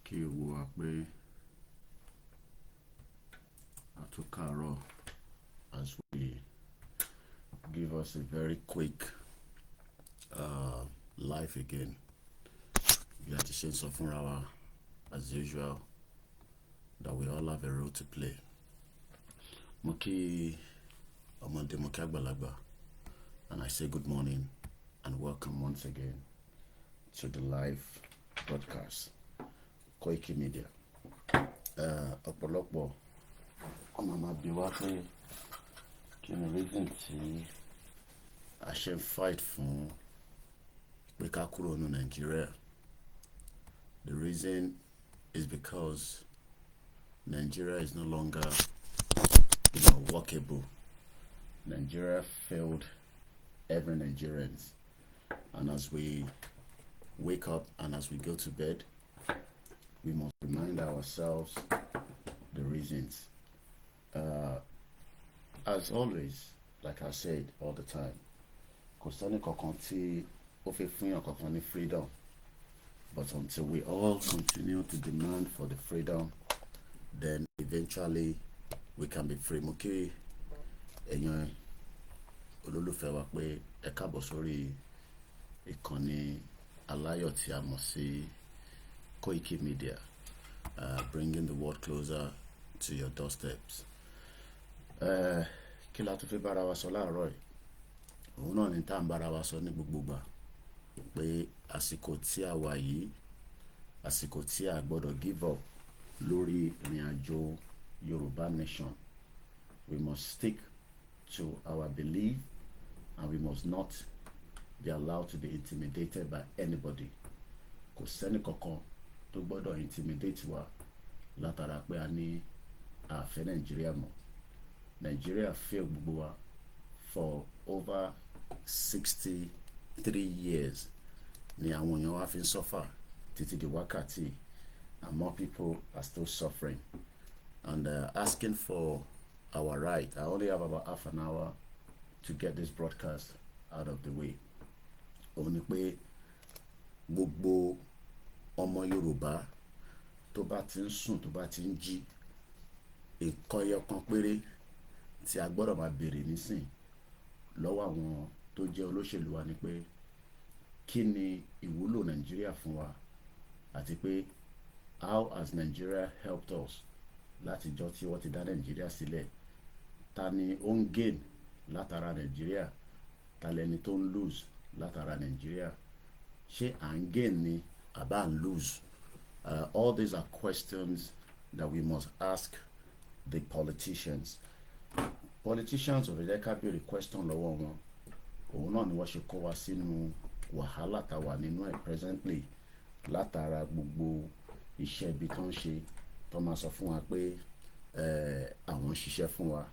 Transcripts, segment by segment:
kí owó wa pé àtúkàárọ̀ as we give us a very quick life again. Bí a ti ṣe ń sọ fúnra wa as usual that we all have a role to play. Mo kí ọmọdé, mo kí àgbàlagbà, and I say good morning and welcome once again to the live broadcast Koikimedia. Ọ̀pọ̀lọpọ̀ ọmọ máa bi wá pé kí ni reason tí a ṣe ń fight fún pé ká kúrò ní Nigeria. The reason is because Nigeria is no longer, workable. Nigeria failed every Nigerians, and as we wake up and as we go to bed, we must remind ourselves the reasons. As always, like I said all the time, kò sẹ́ni kankan tí ó fẹ́ fún yàn kankan ní freedom, but until we all continue to demand for the freedom, then eventually we can be free. Mo kí ẹ̀yin olólùfẹ́ wa pé ẹ káàbọ̀ sórí ìkànnì aláyọ̀ tí a mọ̀ sí Koikimedia, bringing the world closer to your doorsteps. Kí la tún fi bára wa sọ láàárọ̀ yìí? Òun náà ni tá à ń bára wa sọ ní gbogbo ìgbà pé àsìkò tí a wà yìí, àsìkò tí a gbọ́dọ̀ give up lórí ìrìn àjò Yoruba nation. We must stick to our belief and we must not be allowed to be intimidated by anybody. Kò sẹ́ni kankan tó gbọ́dọ̀ intimidate wa látara pé a ní àfẹ́ Nàìjíríà mọ́. Nigeria failed gbogbo wa for over 63 years. Ni àwọn èèyàn wa fi ń suffer títí di wákàtí, and more people are still suffering and asking for our right. I only have about half an hour to get this broadcast out of the way. Ó ní pé gbogbo ọmọ Yorùbá tó bá ti ń sùn, tó bá ti ń jí, nǹkan ẹyọ kan péré tí a gbọ́dọ̀ máa béèrè nísìn lọ́wọ́ àwọn tó jẹ́ olóṣèlú wa ni pé kí ni ìwúlò Nàìjíríà fún wa, àti pé how has Nigeria helped us láti jọ́ tí wọ́n ti dá Nàìjíríà sílẹ̀. Ta ni ó ń gain látara Nàìjíríà, ta lẹni tó ń lose látara Nàìjíríà, ṣé à ń gain ni àbá ń lose? All these are questions that we must ask the politicians. Politicians ò fẹ́ ká béèrè question lọ́wọ́ wọn. Òun náà ni wọ́n ṣe kó wa sínú wàhálà tá wà nínú ẹ̀ presently látara gbogbo iṣẹ́ ibi tó ń ṣe tó máa sọ fún wa pé àwọn ń ṣiṣẹ́ fún wa,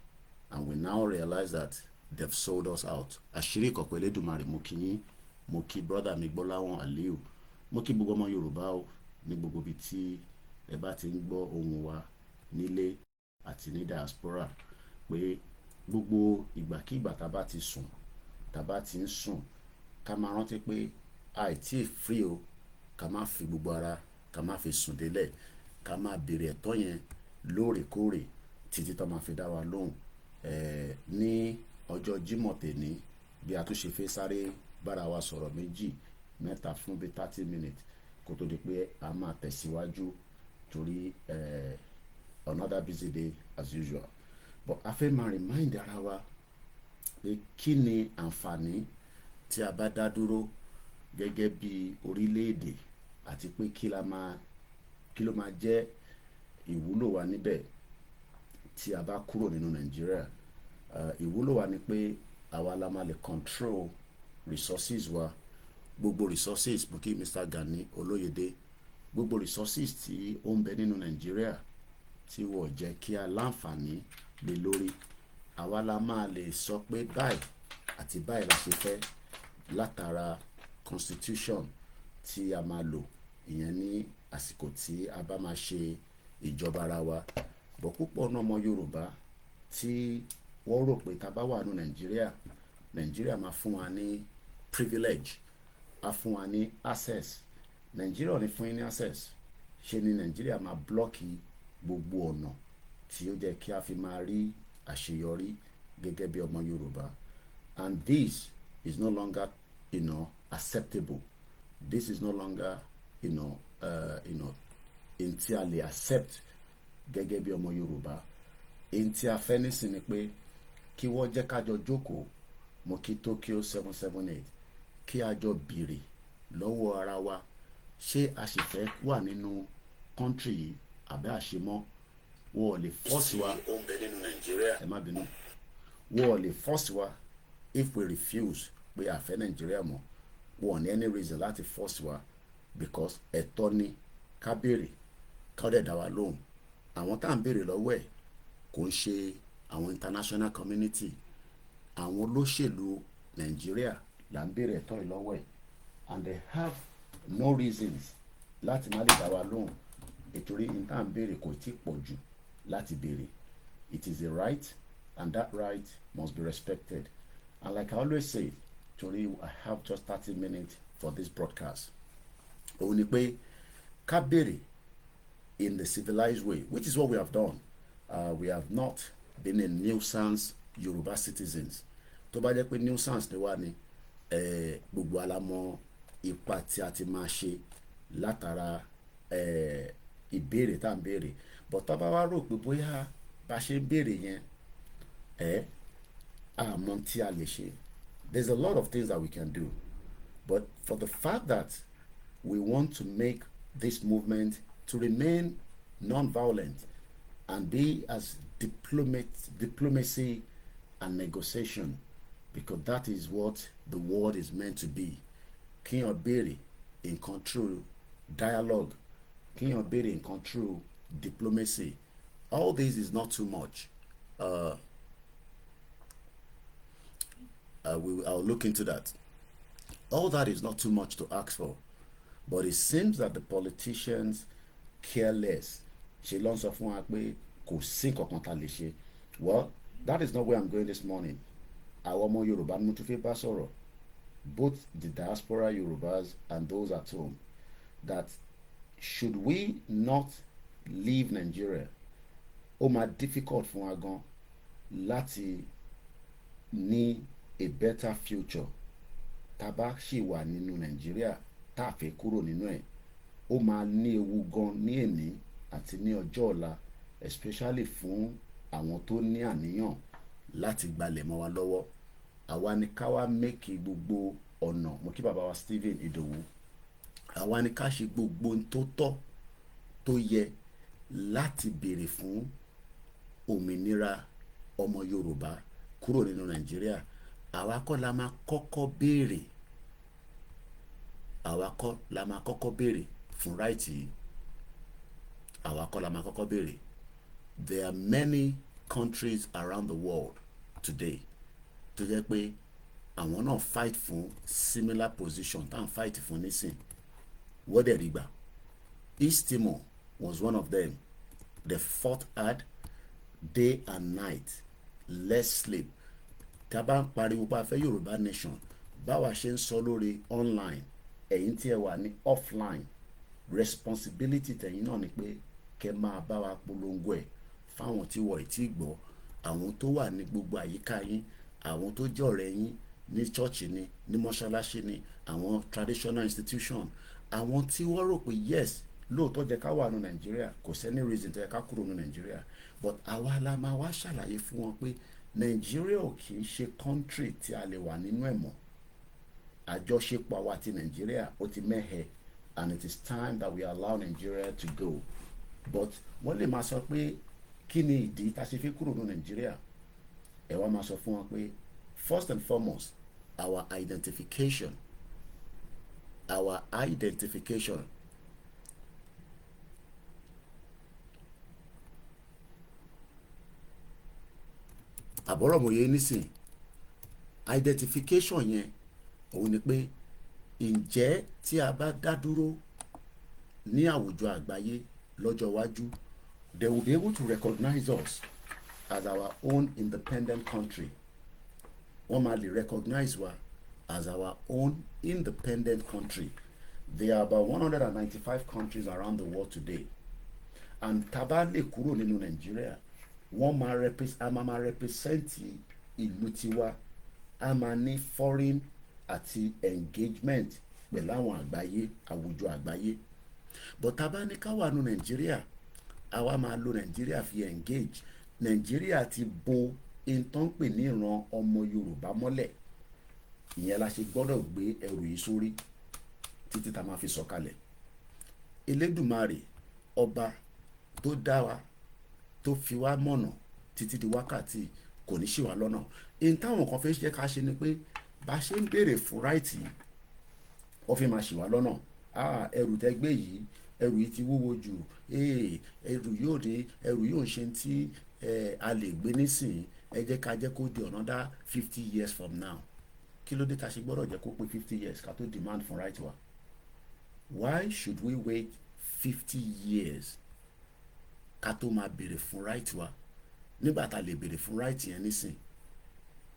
and we now realize that they've sold us out. Àṣírí ìkọ̀kọ̀ Elédùmarè, mo kí yín, mo kí brother mi Gbọ́láwọn Aliu, mo kí gbogbo ọmọ Yorùbá o ní gbogbo ibi tí ẹ bá ti ń gbọ́ ohùn wa nílé àti ní diaspora, pé gbogbo ìgbàkígbà tá bá ti sùn, tá bá ti ń sùn, ká máa rántí pé àìtí free o, ká má fi gbogbo ara, ká má fi sùn délẹ̀, ká má béèrè ẹ̀tọ́ yẹn lóòrèkóòrè títí tó máa fi dá wa lóhùn. Ní ọjọ́ Jímọ̀ tèní, bí a tún ṣe fẹ́ sáré bára wa sọ̀rọ̀ méjì mẹ́ta fún bí 30 minutes kó tó di pé a máa tẹ̀síwájú torí another busy day as usual. But a fẹ́ máa remind ara wa pé kí ni àǹfààní tí a bá dá dúró gẹ́gẹ́ bí orílẹ̀-èdè, àti pé kí ló máa jẹ́ ìwúlò wa níbẹ̀ tí a bá kúrò nínú Nigeria. Ìwúlò wa ni pé àwa la máa lè control resources wa. Gbogbo resources, mo kí Mr. Gani Olóyèdé, gbogbo resources tí ó ń bẹ nínú Nigeria tí wọ́n jẹ́ kí a láǹfààní lé lórí, àwa la máa lè sọ pé báyìí àti báyìí la ṣe fẹ́ látara constitution tí a máa lò, ìyẹn ní àsìkò tí a bá máa ṣe ìjọba ara wa. Bọ̀ púpọ̀ náà ọmọ Yorùbá tí wọ́n rò pé tá bá wà ní Nigeria máa fún wa ní privilege, á fún wa ní access. Nigeria ò ní fún yín ní access. ṣe ni Nàìjíríà máa blọ́ọ̀kì gbogbo ọ̀nà tí ó jẹ́ kí a fi máa rí àṣeyọrí gẹ́gẹ́ bí ọmọ Yorùbá. And this is no longer, acceptable. This is no longer, in tí a lè accept gẹ́gẹ́ bí ọmọ Yorùbá. In tí a fẹ́ nísìn ni pé kí wọ́n jẹ́ ká jọ jókòó, mo kí Tokyo 778, kí a jọ bèrè lọ́wọ́ ara wa, ṣé a sì fẹ́ wà nínú country yìí àbí àṣemọ́. Wọ́n ò lè force wa, ẹ má bínú, wọ́n ò lè force wa if we refuse pé a fẹ́ Nàìjíríà mọ́. Wọ́n ò ní any reason láti force wa, because ẹ̀tọ́ ni ká béèrè, ká dẹ̀ dá wa lóhùn. Àwọn tá à ń béèrè lọ́wọ́ ẹ̀ kò ń ṣe àwọn international community, àwọn olóṣèlú Nàìjíríà là ń béèrè ẹ̀tọ́ yìí lọ́wọ́ ẹ̀, and they have no reasons láti má lè dá wa lóhùn, nítorí n tá à ń béèrè kò tí pọ̀ jù láti béèrè. It is a right, and that right must be respected. And like I always say, torí I have just 30 minutes for this broadcast, òun ni pé ká béèrè in the civilized way, which is what we have done. We have not been a nuisance Yoruba citizens. Tó bá jẹ́ pé nuisance ni wá ni, gbogbo alamọ ipa tí a ti máa ṣe látara ìbéèrè tá à ń béèrè. But tá bá wá rò pé bóyá bá ṣe ń béèrè yẹn, àmọ́ tí a lè ṣe. There's a lot of things that we can do. But for the fact that we want to make this movement to remain non-violent and be as diplomacy and negotiation, because that is what the world is meant to be. Kíyàn béèrè in control dialogue, kíyàn béèrè in control diplomacy. All this is not too much. I'll look into that. All that is not too much to ask for. But it seems that the politicians care less. Ṣe ló ń sọ fún wa pé kò sí nǹkan tá lè ṣe. Well, that is not where I'm going this morning. Àwọn ọmọ Yorùbá ni mo tún fẹ́ bá sọ̀rọ̀, both the diaspora Yorubas and those at home, that should we not leave Nigeria, ó máa difficult fún wa gan láti ní a better future. Tá bá ṣì wà nínú Nigeria tá a fẹ́ kúrò nínú ẹ̀, ó máa ní ewu gan ní èní àti ní ọjọ́ ọ̀la, especially fún àwọn tó ní àníyàn láti gbalẹ̀ mọ́ wa lọ́wọ́. Àwa ni ká wá make gbogbo ọ̀nà, mo kí bàbá wa Stephen Ìdòwú, àwa ni ká ṣe gbogbo ohun tó tọ́ tó yẹ láti béèrè fún òmìnira ọmọ Yorùbá kúrò nínú Nàìjíríà. Àwa kọ́ la máa kọ́kọ́ béèrè, àwa kọ́ la máa kọ́kọ́ béèrè fún right yìí, àwa kọ́ la máa kọ́kọ́ béèrè. There are many countries around the world today tó jẹ́ pé àwọn náà fight fún similar position tá à ń fight fún nísìn, wọ́n dẹ̀ rí gbà. East Timor was one of them. They fought hard day and night, less sleep. Tá a bá ń pariwo pé a fẹ́ Yorùbá nation, báwa ṣe ń sọ lórí online, ẹ̀yin tí ẹ wà ní offline, responsibility tẹ̀yin náà ni pé kẹ́ máa bá wa polongo ẹ̀ fáwọn tí wọ́n ti gbọ́, àwọn tó wà ní gbogbo àyíká yín, àwọn tó jẹ́ ọ̀rẹ́ yín ní church ni, ní mọ́ṣáláṣí ni, àwọn traditional institution, àwọn tí wọ́n rò pé yes lóòótọ́ jẹ́ ká wà ní Nàìjíríà, kò sẹ́ni reason tẹ́ ká kúrò ní Nàìjíríà, but àwa la máa wá ṣàlàyé fún wọn pé Nàìjíríà ò kì í ṣe country tí a lè wà nínú ẹ̀ mọ́. Àjọṣepọ̀ àwa ti Nàìjíríà ó ti mẹ́hẹ, and it is time that we allow Nigeria to go. But wọ́n lè máa sọ pé kí ni ìdí tá a ṣe fi kúrò ní Nàìjíríà. Ẹ wá máa sọ fún wọn pé first and foremost, our identification. Àbọ̀rọ̀mọ̀yé nísìn, identification yẹn òun ni pé ǹjẹ́ tí a bá dá dúró ní àwùjọ àgbáyé lọ́jọ́ iwájú, they will be able to recognize us as our own independent country. Wọ́n máa lè recognize wa as our own independent country. There are about 195 countries around the world today, and taba lè kúrò nínú Nàìjíríà wọ́n máa represent ìlú tiwa, a máa ní foreign àti engagement pẹ̀lú àwọn àgbáyé, àwùjọ àgbáyé. But taba ní ká wà nínú Nàìjíríà, àwa máa lo Nàìjíríà fi engage. Nàìjíríà ti bo ìtàn pè ní ìran ọmọ Yorùbá mọ́lẹ̀. Ìyẹn la ṣe gbọ́dọ̀ gbé ẹrù yìí sórí títí tá máa fi sọ̀kalẹ̀. Elédùmarè ọba tó dá wa, tó fi wá mọ̀nà títí di wákàtí, kò ní ṣì wá lọ́nà. In táwọn kan fẹ́ ṣe ká ṣe ni pé bá ṣe ń béèrè fún ráìtì, wọ́n fi máa ṣì wá lọ́nà. Ẹrù tẹ́gbẹ́ yìí, ẹrù yìí ti wúwo jù, ẹrù yóò ṣe tí a lè gbé nísìnyí, ẹ jẹ́ ká jẹ́ kó di another 50 years from now. Kí ló dé tá ṣe gbọ́dọ̀ jẹ́ kó pé 50 years ká tó demand fún right wa? Why should we wait 50 years ká tó máa béèrè fún right wa nígbà tá lè béèrè fún right yẹn nísìn?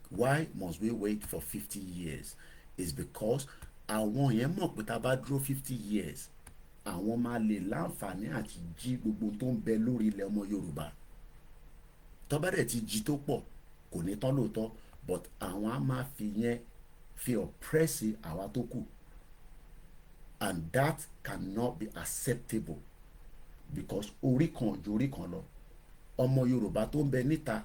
Why must we wait for 50 years? It's because àwọn yẹn mọ̀ pé tá bá dúró 50 years, àwọn máa lè láǹfààní àti jí gbogbo tó ń bẹ lórí ilẹ̀ ọmọ Yorùbá. Tó bá dẹ̀ ti jí tó pọ̀, kò ní tán lóòótọ́, but àwọn á máa fi yẹn fi oppress àwa tó kù. And that cannot be acceptable, because orí kan ju orí kan lọ. Ọmọ Yorùbá tó ń bẹ níta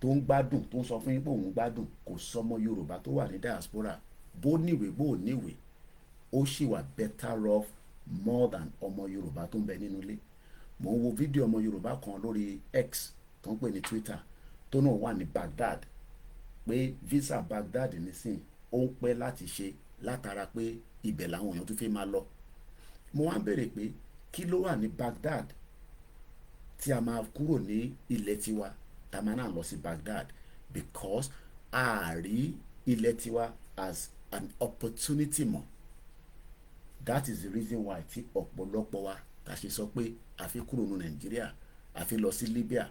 tó ń gbádùn, tó ń sọ fún yín pé òun gbádùn, kò sọmọ Yorùbá tó wà ní diaspora, bó níwèé bó níwèé, ó sì wà better off more than ọmọ Yorùbá tó ń bẹ nínú ilé. Mo ń wo fídíò ọmọ Yorùbá kan lórí X tó ń pè ní Twitter, tó náà wà ní Baghdad, pé visa Baghdad nísìn ó ń pẹ́ láti ṣe látara pé ibẹ̀ làwọn èèyàn tó fi máa lọ. Mo wá ń béèrè pé kí ló wà ní Baghdad tí a máa kúrò ní ilẹ̀ tiwa tá a máa náà lọ sí Baghdad? Because a rí ilẹ̀ tiwa as an opportunity mọ́. That is the reason why tí ọ̀pọ̀lọpọ̀ wa ta ṣe sọ pé a fi kúrò nínú Nàìjíríà, a fi lọ sí Libya.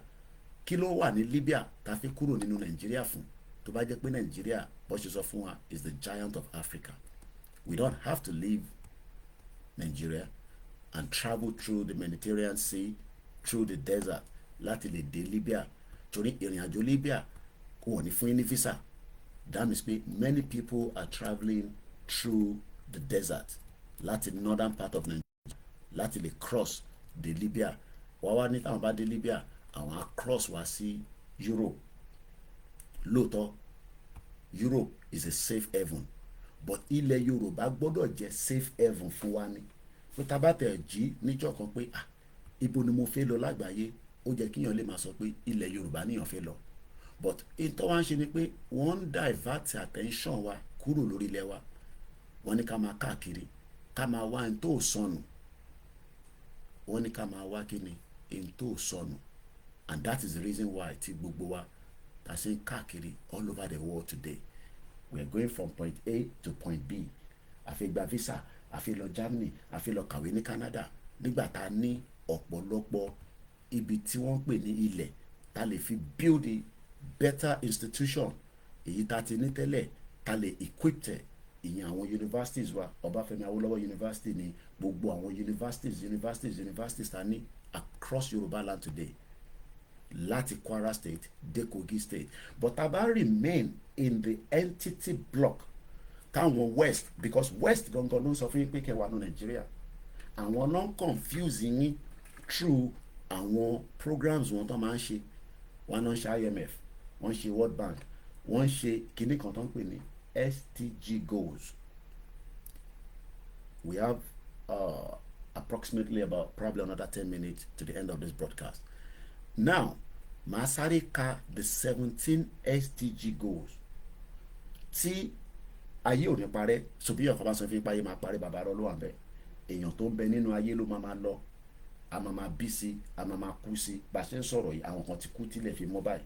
Kí ló wà ní Libya ta fi kúrò nínú Nàìjíríà fún? Tó bá jẹ́ pé Nàìjíríà bó ṣe sọ fún wa is the giant of Africa. We don't have to leave Nigeria and travel through the Mediterranean Sea, through the desert láti lè dé Libya. Torí ìrìn àjò Libya kò ní fún yín ní visa. That means pé many people are traveling through the desert láti northern part of Nigeria láti lè cross dé Libya. Wá ní táwọn bá dé Libya, àwọn á cross wá sí Europe. Lóòótọ́ Europe is a safe haven, but ilẹ̀ Yorùbá gbọ́dọ̀ jẹ́ safe haven fún wa ni. Pé tá bá tẹ̀ jí níjọ́ kan pé ibo ni mo fẹ́ lọ lágbàáyé, ó jẹ́ kíyàn lè máa sọ pé ilẹ̀ Yorùbá níyàn fẹ́ lọ. But ìtọ́ wa ń ṣe ni pé wọ́n ń divert attention wa kúrò lórí ilẹ̀ wa. Wọ́n ní ká máa káàkiri, ká máa wá ẹni tó sọnù. Wọ́n ní ká máa wá kíni ẹni tó sọnù. And that is the reason why tí gbogbo wa ta ṣe ń káàkiri all over the world today. We are going from point A to point B. A fi gba visa, a fi lọ Germany, a fi lọ kàwé ní Canada. Nígbà tá ní ọ̀pọ̀lọpọ̀ ibi tí wọ́n ń pè ní ilẹ̀ tá lè fi build a better institution. Èyí tá ti ní tẹ́lẹ̀ tá lè equip tẹ̀. Ìyẹn àwọn universities wa, Ọbáfẹ́mi Awólọ́wọ̀ University ni, gbogbo àwọn universities tá ní across Yoruba land today. Láti Kwara State dé Kogi State. But tá bá remain in the entity block táwọn West, because West gangan ló ń sọ fún yín pé kẹwàá ní Nàìjíríà. Àwọn náà confuse yín through àwọn programs wọn tó máa ń ṣe. Wọ́n náà ń ṣe IMF, wọ́n ń ṣe World Bank, wọ́n ń ṣe kinní kan tó ń pè ní SDG goals. We have approximately about probably another 10 minutes to the end of this broadcast. Now, màá sáré ka the 17 SDG goals tí ayé ò ní parẹ́. So bí ọ̀kan bá sọ fún ayé máa parẹ́, bàbá rọ ló wà bẹ́ẹ̀. Èèyàn tó ń bẹ nínú ayé ló máa lọ, a máa bí sí, a máa kú sí. Bá ṣe ń sọ̀rọ̀ yìí, àwọn kan ti kú tílẹ̀ fi mọ́ báyìí.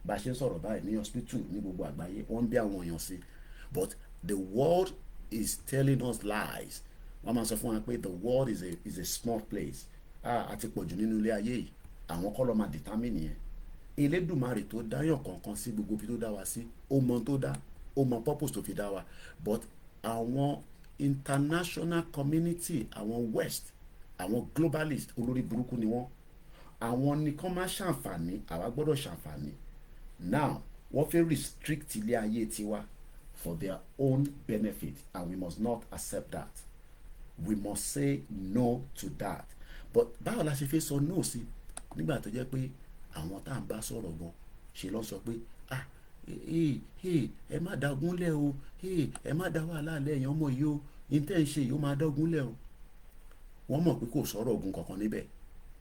Bá ṣe ń sọ̀rọ̀ báyìí ní hospital ní gbogbo àgbáyé, wọ́n ń bí àwọn èèyàn sí. But the world is telling us lies. Wọ́n máa sọ fún wa pé the world is a small place. Àti pọ̀jù nínú ilé ayé yìí. Àwọn kọ́ ló máa determine yẹn. Elédùmarè tó dáyàn kọ̀ọ̀kan sí gbogbo ibi tó dá wa sí, ó mọ tó dá, ó mọ purpose tó fi dá wa. But àwọn international community àwọn west àwọn globalist olórí burúkú ni wọ́n, àwọn ni kán má ṣàǹfààní, àwa gbọ́dọ̀ ṣàǹfààní. Now wọ́n fẹ́ restrict ilé ayé tiwa for their own benefit, and we must not accept that. We must say no to that. But báwo la ṣe fẹ́ sọ no sí nígbà tó jẹ́ pé àwọn tá à ń bá sọ̀rọ̀ gan ṣe lọ sọ pé ẹ má da ogúnlẹ̀ o, ẹ má da wàhálà lẹ́yìn ọmọ yìí o, ní tẹ́ ń ṣe yìí ó máa dá ogúnlẹ̀ o. Wọ́n mọ̀ pé kò sọ̀rọ̀ ogun kankan níbẹ̀.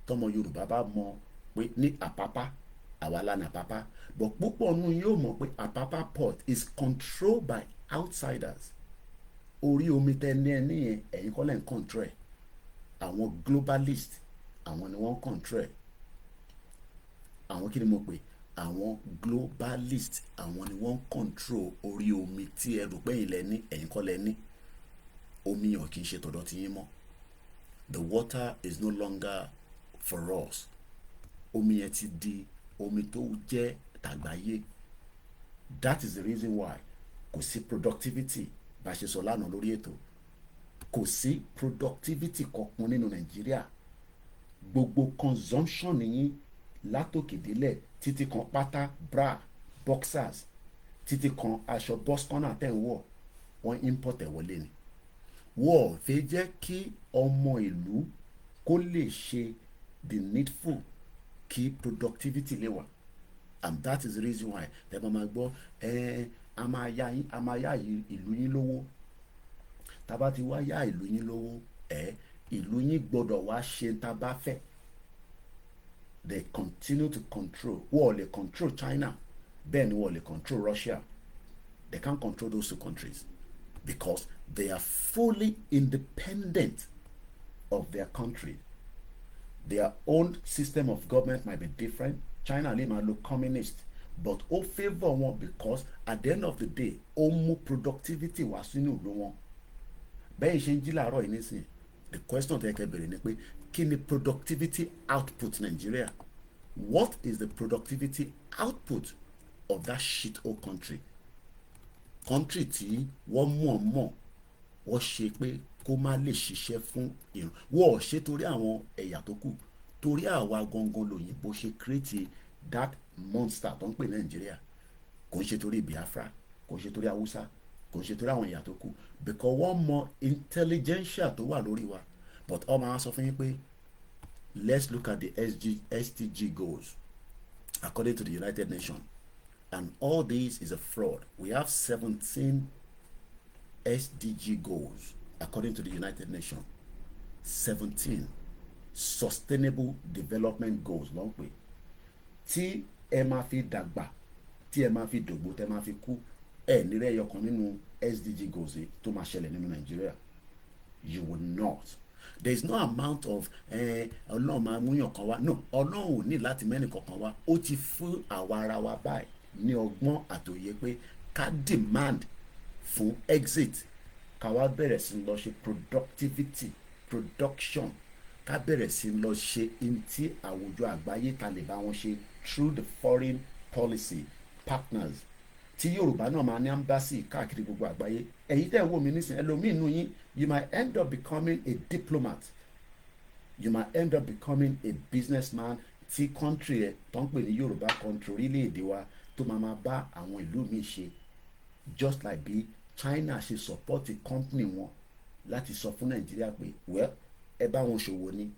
Tọmọ Yorùbá bá mọ̀ pé ní Àpápá àwa lánàá Àpápá, but púpọ̀ nù yóò mọ̀ pé Àpápá port is controlled by outsiders. Orí omi tẹ́ni ẹni yẹn ẹ̀yin kọ́ lẹ́ ń control ẹ̀, àwọn globalist àwọn ni wọ́n control ẹ̀. Àwọn kí ni mo pè, àwọn globalist àwọn ni wọ́n control orí omi tí ẹ rò pé ẹ̀yin lẹ ní, ẹ̀yin kọ́ lẹ ní. Omi yẹn kì í ṣe tọ̀dọ̀ tí yín mọ́. The water is no longer for us. Omi yẹn ti di omi tó jẹ́ tàgbáyé. That is the reason why kò sí productivity bá ṣe sọ lánàá lórí ètò. Kò sí productivity kankan nínú Nàìjíríà. Gbogbo consumption yín látòkè délẹ̀ títí kan pátá bra boxers títí kan aṣọ bọ́skọ́nà tẹ̀ ń wọ̀ wọ́n import ẹ̀ wọlé ni. Wọ́n fẹ́ jẹ́ kí ọmọ ìlú kó lè ṣe the needful kí productivity lè wà, and that is the reason why tẹ́ bá máa gbọ́ a máa yá ìlú yín lówó. Tá bá ti wá yá ìlú yín lówó ìlú yín gbọ́dọ̀ wá ṣe tá bá fẹ́. They continue to control. Wọ́n lè control China, bẹ́ẹ̀ ni wọ́n lè control Russia. They can't control those two countries because they are fully independent of their country. Their own system of government might be different. China lè máa lo communist, but ó favour wọn because at the end of the day ó mú productivity wá sínú ìlú wọn. Bẹ́ẹ̀ ṣe ń jí làárọ̀ yìí nísìnyí, the question tẹ́ kẹ́ bèrè ni pé kí ni productivity output Nigeria? What is the productivity output of that shit hole country? Country tí wọ́n mọ̀ wọ́n ṣe pé kó má lè ṣiṣẹ́ fún ìrùn. Wọ́n ṣe torí àwọn ẹ̀yà tó kù, torí àwa gangan lòyìnbó ṣe create that monster tó ń pè Nigeria. Kò ń ṣe torí Biafra, kò ń ṣe torí Hausa, kò ń ṣe torí àwọn ẹ̀yà tó kù, because wọ́n mọ intelligentsia tó wà lórí wa. But ọmọ wa sọ fún yín pé let's look at the SDG goals according to the United Nations, and all this is a fraud. We have 17 SDG goals according to the United Nations. 17 sustainable development goals ló ń pè. Tí ẹ máa fi dàgbà, tí ẹ máa fi dògbò, tẹ́ máa fi kú, nírẹ̀ ẹyọkan nínú SDG goals tó máa ṣẹlẹ̀ nínú Nigeria. You will not. There is no amount of Ọlọ́run máa múyàn kan wá. No, Ọlọ́run ò ní láti mẹ́rin kankan wá. Ó ti fún àwa ara wa báyìí ní ọgbọ́n àtòyé pé ká demand fún exit, ká wá bẹ̀rẹ̀ sí lọ ṣe production, ká bẹ̀rẹ̀ sí lọ ṣe ntí àwùjọ àgbáyé ta lè bá wọn ṣe through the foreign policy partners. Tí Yorùbá náà máa ní embassy káàkiri gbogbo àgbáyé. Ẹ̀yin tẹ́ wò mí nísìnyí, ẹlòmíì nínú yín, you might end up becoming a diplomat, you might end up becoming a businessman tí country ẹ̀ tó ń pè ní Yorùbá country orílẹ̀-èdè wa tó máa bá àwọn ìlú mi ṣe, just like bí China ṣe support company wọn láti sọ fún Nàìjíríà pé well ẹ bá wọn ṣòwò ní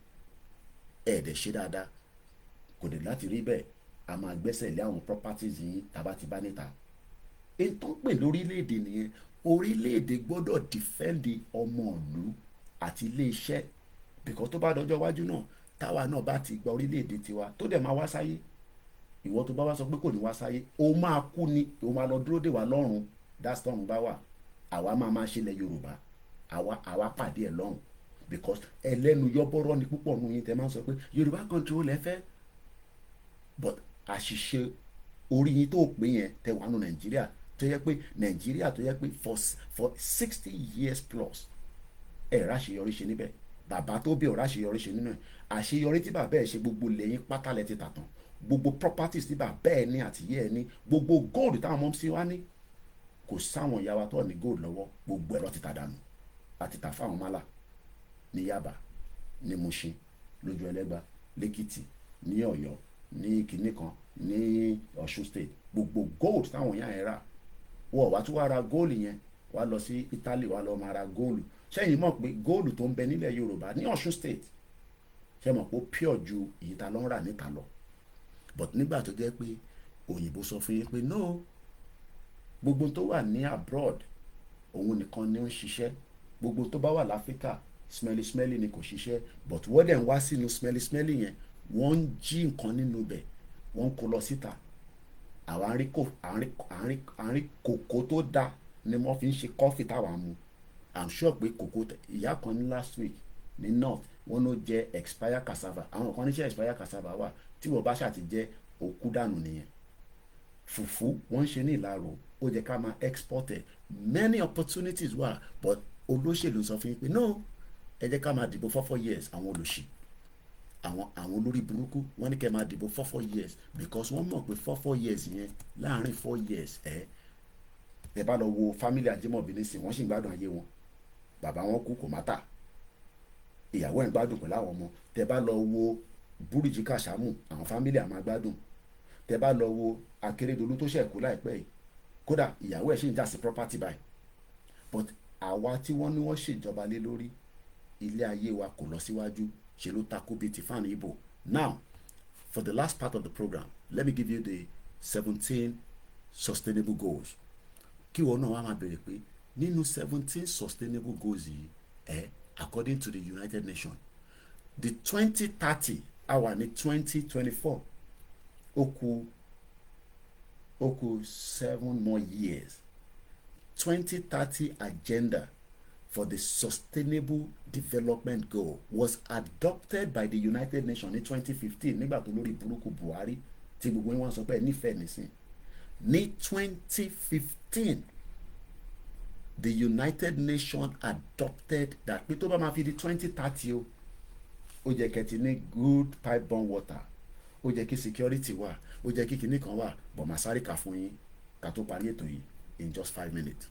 ẹ̀ẹ́dẹ̀ ṣe dáadáa, kò dé láti rí bẹ́ẹ̀, a máa gbẹ́sẹ̀ lé àwọn properties yìí tàbá ti bá níta. Èyí tó ń pè lórílẹ̀-èdè nìyẹn. Orílẹ̀-èdè gbọ́dọ̀ defend ọmọ ìlú àti ilé-iṣẹ́, because tó bá dọjọ́ iwájú náà táwa náà bá ti gba orílẹ̀-èdè tiwa tó dẹ̀ máa wá sáyé, ìwọ tó bá wá sọ pé kò ní wá sáyé, ó máa kú ni, ó máa lọ dúró dè wá lọ́run. That's tọ́run bá wà, àwa máa ṣe ilẹ̀ Yorùbá, àwa pàdé ẹ̀ lọ́run, because ẹlẹ́nu yọ́bọ́rọ́ ni púpọ̀ nù yín tẹ́ máa ń sọ pé Yorùbá control lẹ́fẹ́, but àṣìṣe orí yín tó pé yẹn tẹ́ wà nù Nàìjíríà, tó yẹ pé Nàìjíríà tó yẹ pé for 60 years plus ráṣeyọrí ṣe níbẹ̀. Bàbá tó bí ráṣeyọrí ṣe nínú ẹ̀. Àṣeyọrí tí bàbá ẹ̀ ṣe, gbogbo lẹ́yìn pátálẹ̀ ti tàtàn, gbogbo properties tí bàbá ẹ̀ ní àtìyẹ́ ẹ̀ ní, gbogbo gold táwọn ọmọ sí wá ní, kò sáwọn ìyá wa tó ní gold lọ́wọ́, gbogbo ẹ̀rọ ti tà dànù. àti tà fáwọn málà ní Yaba, ní Mushin, lójú Ẹlẹ́gbà, lẹ́kìtì, ní Ọ̀yọ́, ní kinní kan, ní Ọ̀ṣun state. Gbogbo gold táwọn yàn ẹ̀ rà, wọ́n wá tún wá ra góòlù yẹn wá lọ sí Italy wá lọ máa ra góòlù. Ṣẹ́yìn mọ̀ pé góòlù tó ń bẹ nílẹ̀ Yorùbá ní Ọ̀ṣun state, ṣe mọ̀ pé ó pure ju èyí ta ló ń rà níta lọ. But nígbà tó jẹ́ pé òyìnbó sọ fún yín pé no, gbogbo tó wà ní abroad òun nìkan ni ó ń ṣiṣẹ́, gbogbo tó bá wà láfíríkà smelly ni kò ṣiṣẹ́. But wọ́n dẹ̀ ń wá sínú smelly yẹn, wọ́n ń jí nǹkan nínú bẹ̀, wọ́n ń kó lọ síta. Àwọn àárín kòkó tó dá ni wọ́n fi ń ṣe kọ́fì táwa mu. I'm sure pé kòkó ìyá kan ní last week ní north wọ́n ló jẹ expire cassava. Àwọn kan níṣẹ́ expire cassava wà tí wọ́n bá ṣàti jẹ́ òkú dànù nìyẹn. Fùfú wọ́n ń ṣe ní Ìlaro, ó jẹ́ ká máa export ẹ̀. Many opportunities wà, but olóṣèlú sọ fún yín pé no, ẹ jẹ́ ká máa dìbò for 4 years. Àwọn olòṣì, àwọn olórí burúkú wọ́n ní kẹ́ máa dìbò for 4 years because wọ́n mọ̀ pé 4 years yẹn, láàárín 4 years ẹ bá lọ wo family Ajimobi nísìn, wọ́n sì ń gbádùn ayé wọn. Bàbá wọn kú kò má tà, ìyàwó ẹ̀ ń gbádùn pẹ̀lú àwọn ọmọ. Tẹ bá lọ wo Búrìjì Kàṣámù, àwọn family àmà gbádùn. Tẹ bá lọ wo Akérédolú tó ṣẹ̀ kú láìpẹ́ yìí, kódà ìyàwó ẹ̀ sì ń jà sí property báyìí. But àwa tí wọ́n ní wọ́n ṣèjọba lé lórí, ilé ayé wa kò lọ síwájú, ṣe ló takú bíi ti fáànù Ìbò. Now, for the last part of the program, let me give you the 17 sustainable goals. Kí wọ́n náà wá máa bèrè pé nínú 17 sustainable goals yìí, according to the United Nations, the 2030 àwa ní 2024, ó kù 7 more years. 2030 agenda for the sustainable development goal was adopted by the United Nations in 2015 nígbà tó lórí burúkú Buhari tí gbogbo wọn sọ pé nífẹ̀ẹ́ nísìn. Ní 2015 the United Nations adopted that pé tó bá máa fi di 2030 ó jẹ́ kẹ́tì ní good pipe borne water, ó jẹ́ kí security wà, ó jẹ́ kí kinní kan wà. Bọ̀ máa sáré kà fún yín ká tó parí ètò yìí in just 5 minutes.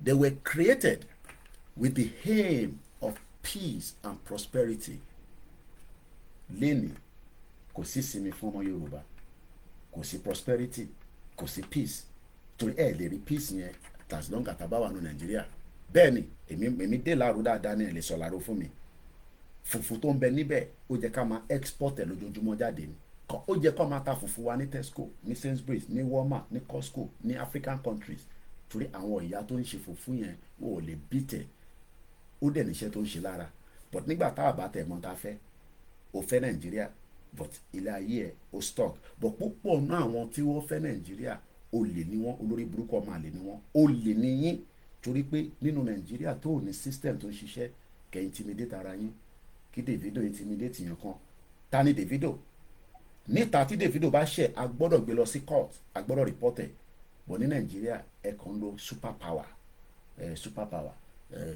They were created with the aim of peace and prosperity. Lénìí kò sí sinmi fún ọmọ Yorùbá, kò sí prosperity, kò sí peace. Torí ẹ lè rí peace yẹn as long as tàbá wà ní Nàìjíríà. Bẹ́ẹ̀ ni èmi dé Ìlaro dáadáa ní ẹ̀ lè sọ Ìlaro fún mi. Fùfú tó ń bẹ níbẹ̀ ó jẹ́ ká máa export ẹ̀ lójoojúmọ́ jáde ni. Ó jẹ́ kó máa ta fùfú wa ní Tesco, ní Sainsbury's, ní Walmart, ní Costco, ní African countries. Torí àwọn ìyá tó ń ṣe fùfú yẹn wọn ò lè bìtẹ̀, ó dẹ̀ níṣẹ́ tó ń ṣe lára. But nígbà tá a bá tẹ̀ mọ́ ta fẹ́, ó fẹ́ Nàìjíríà, but ilé ayé ẹ̀ ó stock. But púpọ̀ náà àwọn tí wọ́n fẹ́ Nàìjíríà olè ni wọ́n, olórí burúkú ọmọ àlè ni wọ́n, olè ni yín. Torí pé nínú Nàìjíríà tó ní system tó ń ṣiṣẹ́, kẹ́ intimidate ara yín. Kí Davido intimidate yẹn kan. Ta ni Davido? Níta tí Davido bá ṣẹ̀, a gbọ́dọ̀ gbé lọ sí court, a gbọ́dọ̀ report ẹ̀. But ní Nàìjíríà ẹ kàn ń lo superpower,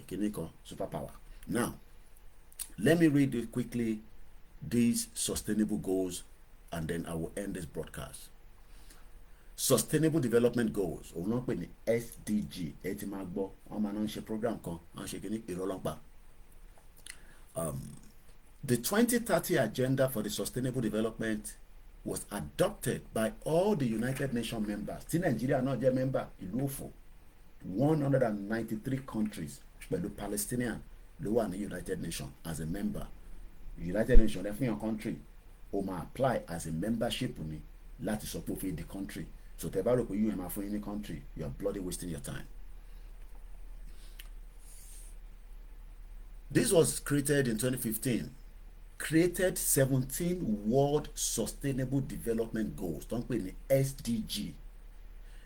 kìíní kan superpower. Now, let me read it quickly these sustainable goals and then I will end this broadcast. Sustainable Development Goals, òun náà pè ní SDG. Ẹ ti máa gbọ́, wọ́n máa ń ṣe program kan, wọ́n ṣe kìíní ìrọ̀lọ́pàá. The 2030 agenda for the sustainable development was adopted by all the United Nations members. Tí Nàìjíríà náà jẹ́ member, ìlú òfò 193 countries pẹ̀lú Palestinian ló wà ní United Nations as a member. United Nations lẹ́fún yàn country ó máa apply as a membership ni láti sọ pé ó fi di country. So tẹ́ bá rò pé UN máa fún yín ní country, you are bloody wasting your time. This was created in 2015. Created 17 World Sustainable Development Goals, don't pè ní SDG.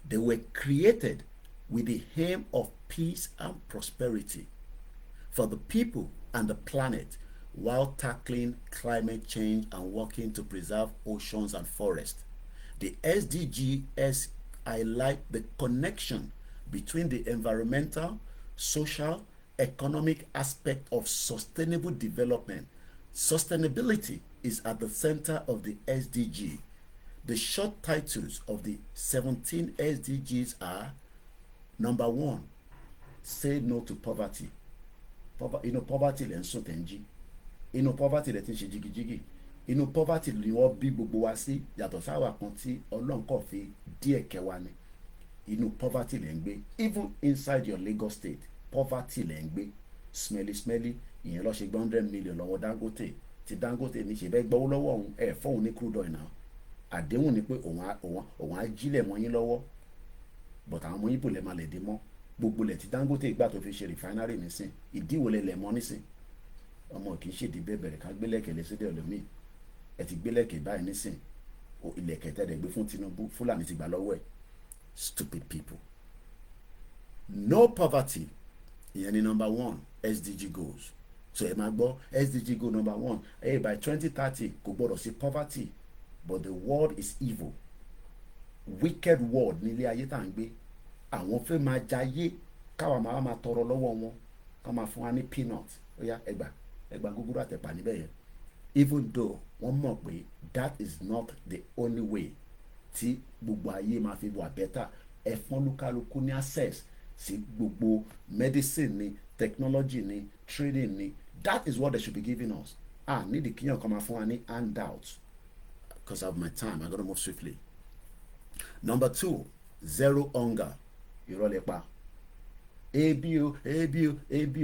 They were created with the aim of peace and prosperity for the people and the planet while tackling climate change and working to preserve oceans and forests. The SDGs highlight the connection between the environmental, social, economic aspect of sustainable development. Sustainability is at the center of the SDG. The short titles of the 17 SDGs are: number 1, say no to poverty. Inú poverty lẹ́ ń sùn tẹ́ ń jí, inú poverty lẹ́ ti ń ṣe jigijigi, inú poverty ni wọ́n bí gbogbo wa sí, yàtọ̀ sáwà kan tí Ọlọ́run kò fi díẹ̀ kẹwa ni. Inú poverty lẹ́ ń gbé, even inside your Lagos state poverty lẹ́ ń gbé. Smelly ìyẹn lọ ṣe gbé 100 million lọ́wọ́ Dangote, tí Dangote ní ṣe bẹ́ẹ̀ gbọ́wọ́ lọ́wọ́ òun ẹ̀ fọ́hùn ní crude oil náà. Àdéhùn ni pé òun á jílẹ̀ mọ́ yín lọ́wọ́, but àwọn ọmọ Ìgbò lè máa lè dé mọ́. Gbogbo lẹ̀ tí Dangote gbà tó fi ṣe refinery nísìn, ìdíwò lẹ̀ mọ́ nísìn. Ọmọ kì í ṣèdí bẹ́ẹ̀ bẹ̀rẹ̀ ká gbélẹ̀kẹ̀ lé sídẹ̀ ọ̀lọ́mìn. Ẹ ti gbélẹ̀kẹ̀ báyìí nísìn, ilẹ̀kẹ̀ tẹ́lẹ̀ gbé fún Tinubu, Fúlàní ti gbà lọ́wọ́ ẹ̀. Stupid people. No poverty, ìyẹn ni number 1 SDG goals. So ẹ máa gbọ́ SDG goal number 1, by 2030 kò gbọ́dọ̀ sí poverty, but the world is evil, wicked world nílé ayé tá à ń gbé. Àwọn fẹ́ máa jayé, káwa máa tọrọ lọ́wọ́ wọn, ká máa fún wa ní peanut, ó yá ẹgbà gúgúrú àtẹ̀pà níbẹ̀ yẹn. Even though wọ́n mọ̀ pé that is not the only way tí gbogbo ayé máa fi wà better. Ẹ fún olúkálukú ní access sí gbogbo medicine ni, technology ni, trading ni. That is what they should be giving us. Nídìí kíyàn kan máa fún wa ní handouts. Because of my time, I gotta move swiftly. Number 2, zero hunger. Irọ́ lẹ pa. Ebi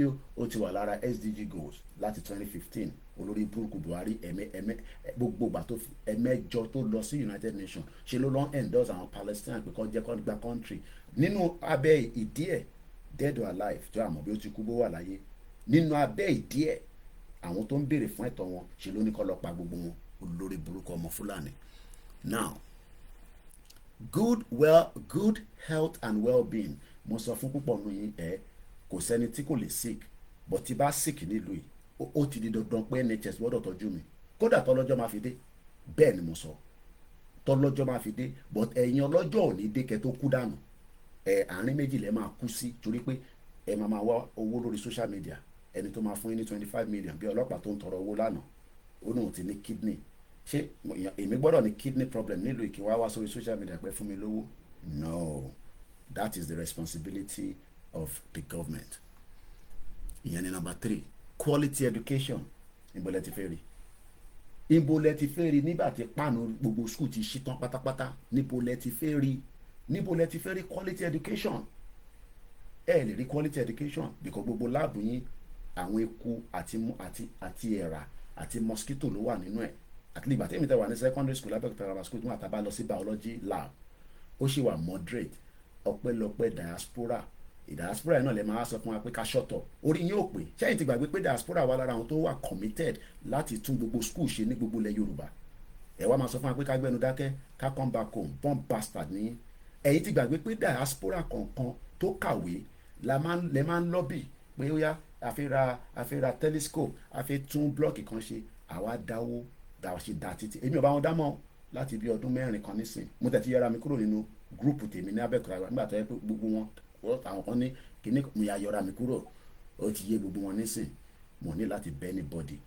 o, ó ti wà lára SDG goals láti 2015. Olórí burúkú Buhari gbogbo ìgbà tó ẹ̀mẹ́jọ tó lọ sí United Nations ṣe ló lọ́n endorse àwọn Palestine pé kọ́ jẹ́ kọ́ gba country. Nínú abẹ́ ìdí ẹ̀, dead or alive, tó àmọ́ bí ó ti kú bó wà láyé. Nínú abẹ́ ìdí ẹ̀, àwọn tó ń béèrè fún ẹ̀tọ́ wọn ṣe ló ní kọ́ lọ pa gbogbo wọn. Olórí burúkú ọmọ Fúlàní. Now, good health and well-being. Mo sọ fún púpọ̀ nù yín kò sẹ́ni tí kò lè sick, but tí bá sick nílùú yìí ó ti di dandan pé NHS gbọ́dọ̀ tọ́jú mi, kódà tọ́lọ́jọ́ máa fi dé. Bẹ́ẹ̀ ni mo sọ, tọ́lọ́jọ́ máa fi dé, but ẹ̀yin ọlọ́jọ́ ò ní dé kẹ́ tó kú dànù. Àárín méjì lẹ́ máa kú sí, torí pé ẹ máa wá owó lórí social media. Ẹni tó máa fún yín ní 25 million bí ọlọ́pàá tó ń tọrọ owó lánàá, ó náà ti ní kidney. Ṣé èmi gbọ́dọ̀ ní kidney problem nílùú ìkí wá sórí social media pé fún mi lówó? No, that is the responsibility of the government. Ìyẹn ni number 3, quality education. Ibo lẹ ti fẹ́ rí nígbà tí páànù gbogbo school ti ṣí tán pátápátá. Níbo lẹ ti fẹ́ rí quality education? Ẹ lè rí quality education because gbogbo láàbù yín àwọn eku àti ẹ̀rà àti mosquito ló wà nínú ẹ̀. At least àti èmi tẹ́ wà ní secondary school lábẹ́ primary school tí wọ́n àtàbá lọ sí biology lab, ó ṣì wà moderate. Ọpẹ́lọpẹ́ diaspora. Diaspora náà lè máa sọ fún wa pé ká ṣọ̀tọ̀. Orí yín ò pé. Ṣẹ́yìn ti gbàgbé pé diaspora wà lára àwọn tó wà committed láti tún gbogbo school ṣe ní gbogbo ilẹ̀ Yorùbá. Ẹ wá máa sọ fún wa pé ká gbẹnu dákẹ́, ká come back home, bomb bastard ní. Ẹ̀yin ti gbàgbé pé diaspora kọ̀ọ̀kan tó kàwé lẹ máa ń lobby pé ó yá a fẹ́ ra telescope, a fẹ́ tún blọ́ọ̀kì kan ṣe. Àwa dáwó ṣe dá títí. Èmi ò bá wọn dámọ̀ láti bí ọdún 4 kan nísìn. Mo tẹ̀ ti yẹra mi kúrò nínú gúrùpù tèmi ní Abẹ́òkúta nígbà tó yẹ pé gbogbo wọn àwọn kan ní kíní mo yà yọra mi kúrò. Ó ti yé gbogbo wọn nísìn. Mo ní láti bẹ́ anybody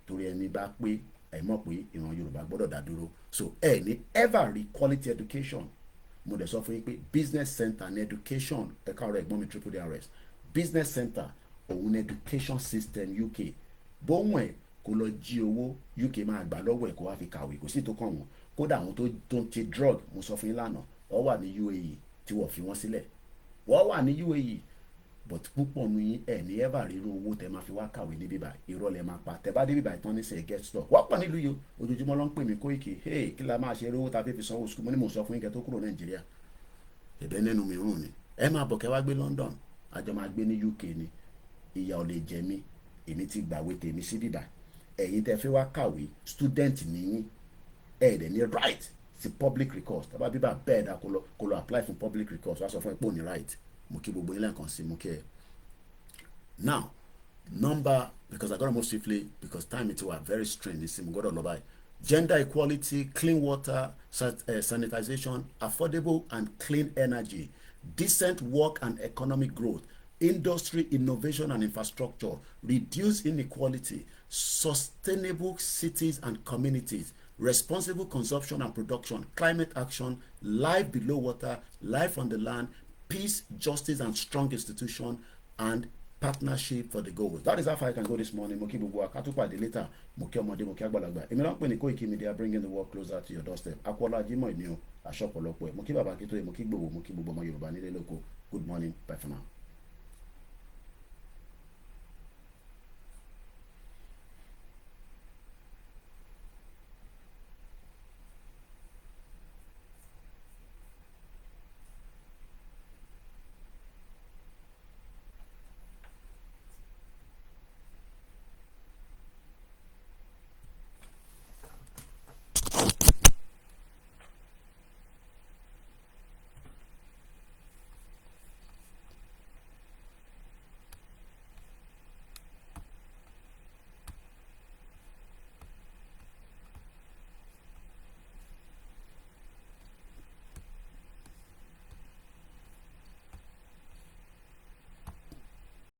torí ẹni bá pé ẹ mọ̀ pé ìran Yorùbá gbọ́dọ̀ dá dúró. So ẹ ní ever rí quality education. Mo dẹ̀ sọ fún yín pé business center ní education ẹ̀ka ọ̀rọ̀ ẹ̀gbọ́n mi triple DRS. Business center òun ní education system UK. Bóun ẹ̀ kó lọ jí owó UK máa gbà lọ́wọ́ ẹ̀ kó wá fi kàwé, kò sí tó kàn wọ́n. Kódà àwọn tó ń ṣe drug, mo sọ fún yín lánàá, wọ́n wà ní UAE tí wọ́n fi wọ́n sílẹ̀. Wọ́n wà ní UAE, but púpọ̀ nu yín ẹ̀ ní ever ríru owó tẹ máa fi wá kàwé ní bíbá. Irọ́ lẹ máa pa. Tẹ bá dé bíbá ìtàn ní sẹ̀ get stock. Wọ́n pọ̀ nílùú yìí ojoojúmọ́ ló ń pè mí Koiki. Kí la máa ṣe owó ta fi sanwó school? Mo ní mo sọ fún yín kẹ́ tó kúrò Nàìjíríà. Ẹ̀bẹ̀ nínú mi rùn ni. Ẹ máa bọ̀ kẹ́ wá gbé London. Àjọ máa gbé ní UK ni. Ìyà ò lè jẹ mí. Èmi ti gbàwé tèmi sí bíbá. Ẹ̀yin tẹ́ fẹ́ wá kàwé student nìyí. Dẹ̀ ní right sí public recourse. Tàbá bíbá bẹ́ẹ̀ dá kó lọ apply for public recourse. Wá sọ fún ẹ pé ò ní right. Mo kí gbogbo yín lẹ́ẹ̀kan sí mo kí ẹ. Now, because I gotta move swiftly because time is very strained. This mo gbọ́dọ̀ lọ báyìí. Gender equality, clean water, sanitization, affordable and clean energy, decent work and economic growth, industry, innovation and infrastructure, reduce inequality, sustainable cities and communities, responsible consumption and production, climate action, life below water, life on the land, peace, justice and strong institution, and partnership for the goals. That is how far I can go this morning. Mo kí gbogbo akátúpàdé later. Mo kí ọmọdé, mo kí àgbàlagbà. Èmi náà ń pè ní Koikimedia, bringing the world closer to your doorstep. Akọ́lá Jímọ̀ ni o, aṣọ́pọ̀lọpọ̀ ẹ̀. Mo kí bàbá Akíntóyè, mo kí gbogbo ọmọ Yorùbá nílé lóko. Good morning, bye for now.